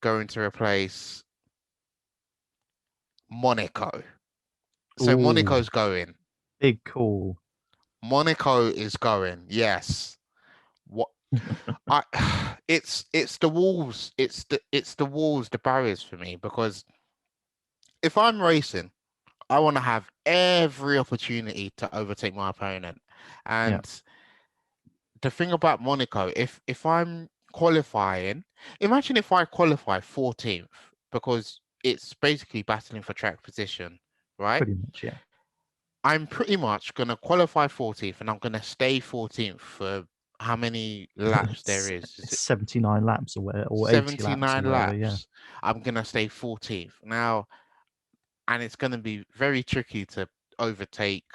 going to replace Monaco. So Oh, Monaco's going. big call. Monaco is going. Yes. What I it's the walls. It's the walls, the barriers for me because if I'm racing, I want to have every opportunity to overtake my opponent. Yeah, And the thing about Monaco, if I'm qualifying, imagine if I qualify 14th because it's basically battling for track position, right? pretty much. Yeah, I'm pretty much gonna qualify 14th and I'm gonna stay 14th for how many laps there it's, is? Is it's it 79 laps or 80 laps or 79 whatever. Yeah, laps? I'm gonna stay 14th. Now, and it's gonna be very tricky to overtake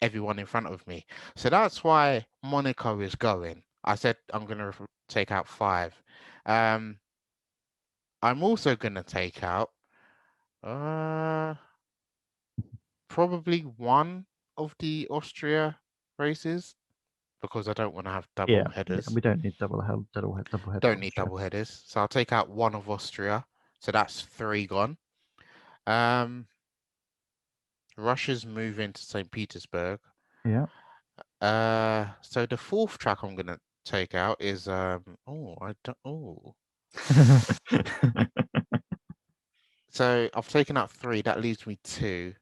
everyone in front of me. So that's why Monaco is going. I said I'm gonna take out five. Um, I'm also gonna take out uh probably one of the Austria races because I don't want to have yeah, double yeah. headers. We don't need double header Don't on need Austria. double headers. So I'll take out one of Austria. So that's three gone. Um, Russia's moving to St. Petersburg. Yeah. So the fourth track I'm gonna take out is so I've taken out three. That leaves me two.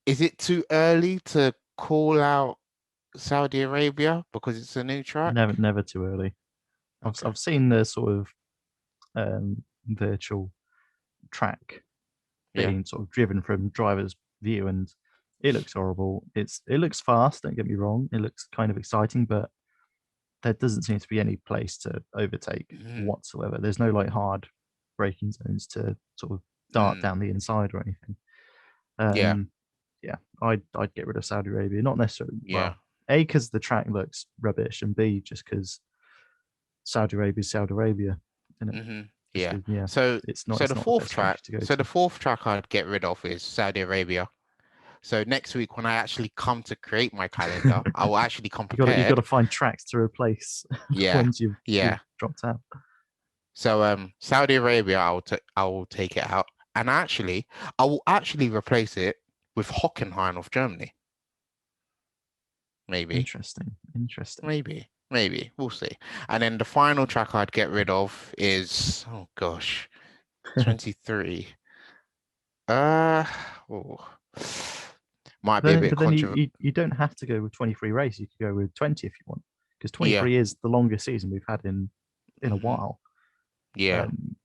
Is it too early to call out Saudi Arabia because it's a new track? Never too early. Okay. I've seen the sort of virtual track Yeah. being sort of driven from driver's view, and it looks horrible. It looks fast. Don't get me wrong. It looks kind of exciting, but there doesn't seem to be any place to overtake Mhm. whatsoever. There's no like hard braking zones to sort of dart Mm. down the inside or anything. Yeah. Um, yeah, I'd get rid of Saudi Arabia. Not necessarily. Yeah. Well, A, because the track looks rubbish, and B, just because Saudi Arabia is Saudi Arabia. You know, hmm just Yeah. yeah, So so it's the not the fourth best track, country to go so the to. fourth track I'd get rid of is Saudi Arabia. So next week when I actually come to create my calendar, I will actually come You got prepared. to find tracks to replace the Yeah. ones you've Yeah. dropped out. So Saudi Arabia I will take it out. And actually I will actually replace it with Hockenheim of Germany. Maybe. Interesting, interesting. Maybe. We'll see. And then the final track I'd get rid of is oh gosh, 23. Uh, oh, might be a bit But then controversial. you don't have to go with 23 races. You could go with 20 if you want, because Yeah. 23 is the longest season we've had in a hmm while. Yeah. Um,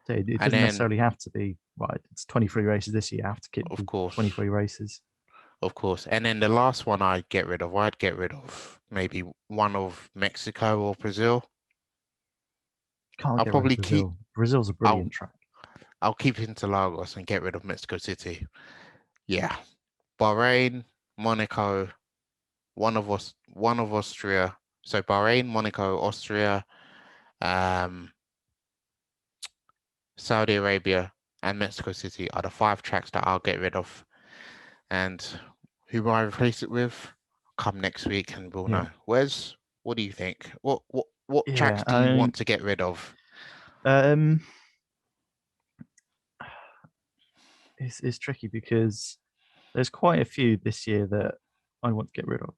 so it And doesn't then, necessarily have to be right. It's 23 races this year. I have to keep of the course, 23 races. and then the last one I'd get rid of maybe one of Mexico or Brazil. Can't I'll get rid of probably keep. Brazil. Brazil's a I'll brilliant track. I'll keep Interlagos and get rid of Mexico City. Yeah. Bahrain, Monaco, one of Austria. So Bahrain, Monaco, Austria, um, Saudi Arabia, and Mexico City are the five tracks that I'll get rid of. And who will I replace it with? Come next week and we'll Yeah, know. Wes, what do you think? What yeah. tracks do you want to get rid of? Um, it's tricky because there's quite a few this year that I want to get rid of.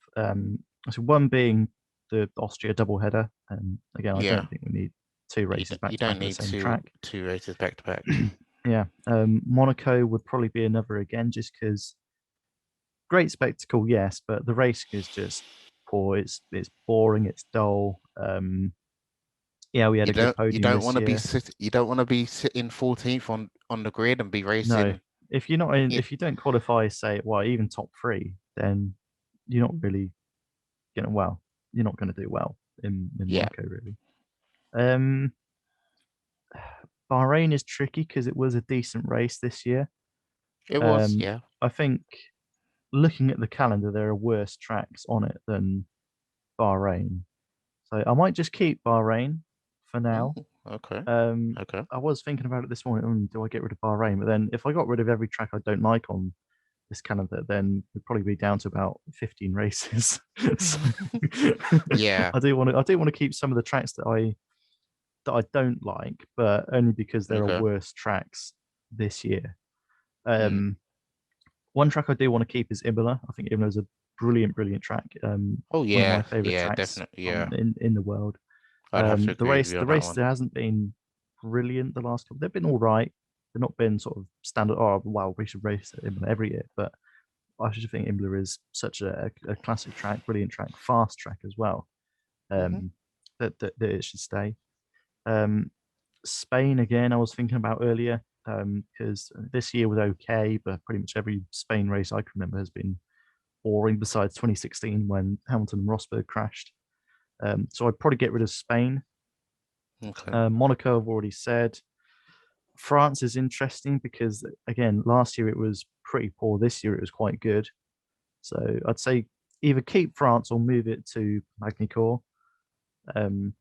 So one being the Austria double header. And again, I Yeah, don't think we need two races back you to back don't at the need same track. two races back to back. Yeah. Monaco would probably be another again, just because great spectacle, yes, but the racing is just poor. It's boring. It's dull. Yeah, we had a good You podium don't this want to be year. you don't want to be sitting 14th on the grid and be No, racing. if you're not in, Yeah, if you don't qualify, say, well, even top three, then you're not really gonna well, you're not gonna do well in yeah, Monaco, really. Um, Bahrain is tricky because it was a decent race this year. it was. Um, Yeah. I think looking at the calendar, there are worse tracks on it than Bahrain. So I might just keep Bahrain for now. Oh, okay. Um, Okay. I was thinking about it this morning. Do I get rid of Bahrain? But then if I got rid of every track I don't like on the this calendar, then we'd probably be down to about 15 races. So Yeah. I do want to keep some of the tracks that I don't like, but only because there are Okay. worse tracks this year. Mm. Um, one track I do want to keep is Imola. I think Imola is a brilliant track. Oh One of my yeah. favorite Yeah. tracks Definitely. Yeah. in the world. I'd have to agree with you The on that race one. there hasn't been brilliant the last couple. They've been all right. They've not been sort of standard. Oh wow, we should race at Imola every year. But I just think Imola is such a classic track, brilliant track, fast track as well. Hmm. That it should stay. Um, Spain again, I was thinking about earlier because this year was okay, but pretty much every Spain race I can remember has been boring. Besides 2016 when Hamilton and Rosberg crashed. So I'd probably get rid of Spain. Okay. Monaco, I've already said. France is interesting because again, last year it was pretty poor. This year it was quite good. So I'd say either keep France or move it to Magny-Cours. Um,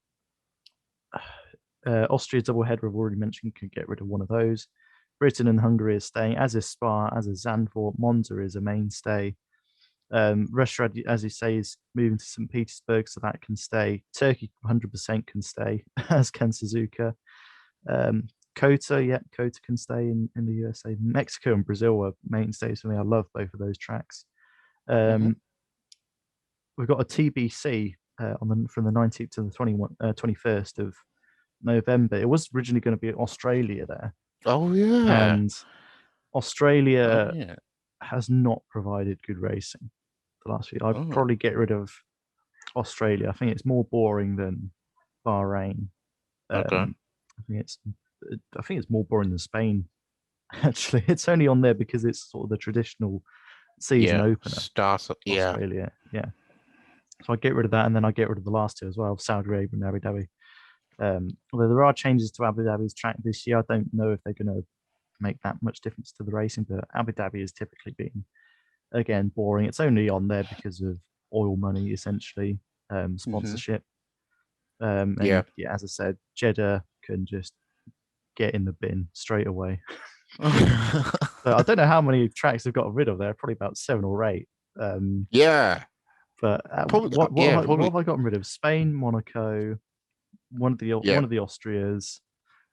Austria double header, I've already mentioned, could get rid of one of those. Britain and Hungary are staying, as is Spa, as is Zandvoort. Monza is a mainstay. Russia, as you say, is moving to St. Petersburg, so that can stay. Turkey 100% can stay, as can Suzuka. Kota, yeah, Kota can stay in the USA. Mexico and Brazil are mainstays for me. I love both of those tracks. Hmm. Um, we've got a TBC from the 19th to the 21st of November. It was originally going to be Australia there, Oh yeah. and Oh Australia yeah. has not provided good racing the last few. I'd Oh. probably get rid of Australia. I think it's more boring than Bahrain. Okay. Um, I think it's more boring than Spain. Actually, it's only on there because it's sort of the traditional season Yeah. opener. Stars. Yeah. Australia, yeah. So I get rid of that, and then I get rid of the last two as well, Saudi Arabia and Abu Dhabi. Although there are changes to Abu Dhabi's track this year, I don't know if they're going to make that much difference to the racing. But Abu Dhabi has typically been again boring. It's only on there because of oil money, essentially, Hmm. sponsorship. Yeah. And yeah, as I said, Jeddah can just get in the bin straight away. So I don't know how many tracks they've got rid of there. Probably about 7 or 8. Um, Yeah. but Probably. Yeah. what Probably. have I gotten rid of? Spain, Monaco, Yeah. one of the Austrias,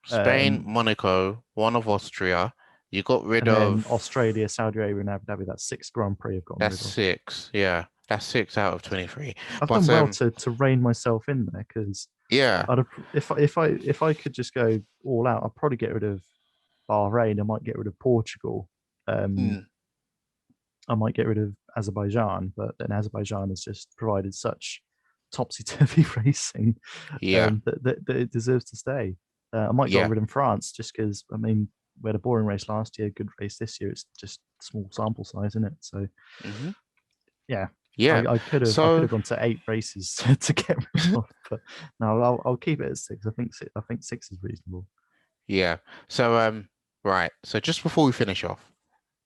Spain, um, Monaco, one of Austria. You got rid and then of. Australia, Saudi Arabia, and Abu Dhabi. That's 6 Grand Prix I've gotten That's rid of. six. Yeah. That's 6 out of 23. I've done But well to rein myself in there because yeah. I'd have, if I could just go all out, I'd probably get rid of Bahrain. I might get rid of Portugal. Um, Mm, I might get rid of Azerbaijan, but then Azerbaijan has just provided such topsy turvy racing yeah. that it deserves to stay. I might get Yeah. rid of France just because I mean we had a boring race last year, good race this year. It's just small sample size, isn't it? So Hmm. yeah, Yeah. I could So have gone to 8 races to get rid of, but no, I'll keep it at 6. I think 6 is reasonable. yeah. So right. So just before we finish off,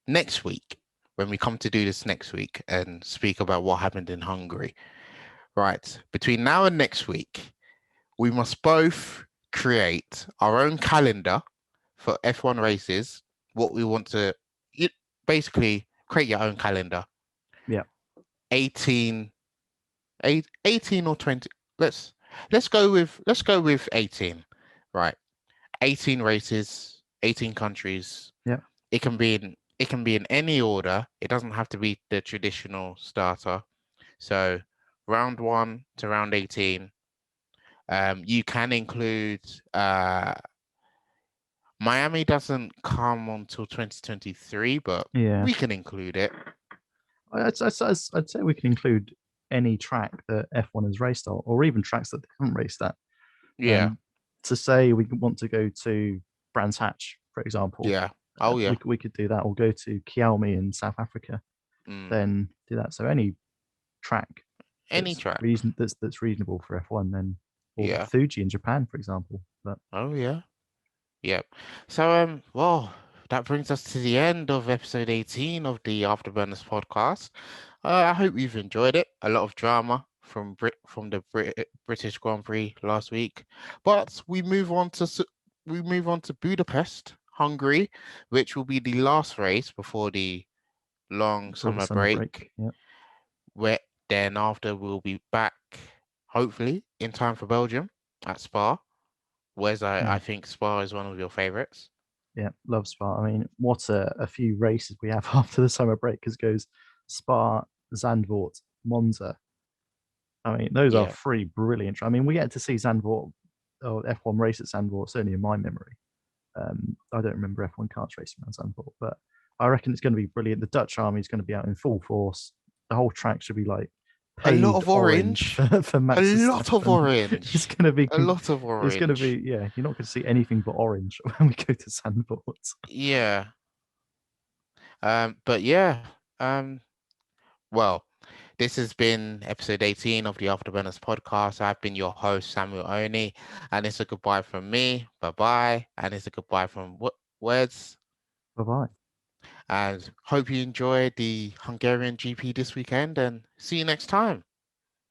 next week, when we come to do this next week and speak about what happened in Hungary, right? Between now and next week, we must both create our own calendar for F1 races, what we want to you, basically create your own calendar. Yeah, 18, 18 or 20. Let's let's go with 18. Right. 18 races, 18 countries. yeah, It can be in any order. It doesn't have to be the traditional starter. So round one to round 18. You can include Miami doesn't come until 2023, but yeah. we can include it. I'd say we can include any track that F1 has raced on, or even tracks that they haven't raced at. Yeah, Um, to say we want to go to Brands Hatch, for example, yeah. Oh yeah. we could do that, or go to Kialmi in South Africa, Mm. then do that. So any track Any track. that's reasonable for F1, then or Yeah. Fuji in Japan, for example. But Oh yeah. Yep. So well, that brings us to the end of episode 18 of the AfterBurners podcast. I hope you've enjoyed it. A lot of drama from the British Grand Prix last week, but we move on to Budapest, Hungary, which will be the last race before the long for the summer summer break. break. Yeah. Where then after we'll be back, hopefully in time for Belgium at Spa. Whereas I Yeah. think Spa is one of your favorites. Yeah. Love Spa. I mean, what a few races we have after the summer break because it goes Spa, Zandvoort, Monza. I mean, those are Yeah, three brilliant. I mean, we get to see Zandvoort or F1 race at Zandvoort, certainly in my memory. I don't remember F1 cars racing around Zandvoort, but I reckon it's going to be brilliant. The Dutch army is going to be out in full force. The whole track should be like a lot paved of orange orange, for a Max lot of Verstappen. It's orange, going to be, a lot of it's going to orange. be, yeah. You're not going to see anything but orange when we go to Zandvoort. Yeah. But yeah. Um. Well, this has been episode 18 of the AfterBurners podcast. I've been your host, Samuel Oni, and it's a goodbye from me. Bye bye. And it's a goodbye from Words. Bye bye. And hope you enjoyed the Hungarian GP this weekend and see you next time.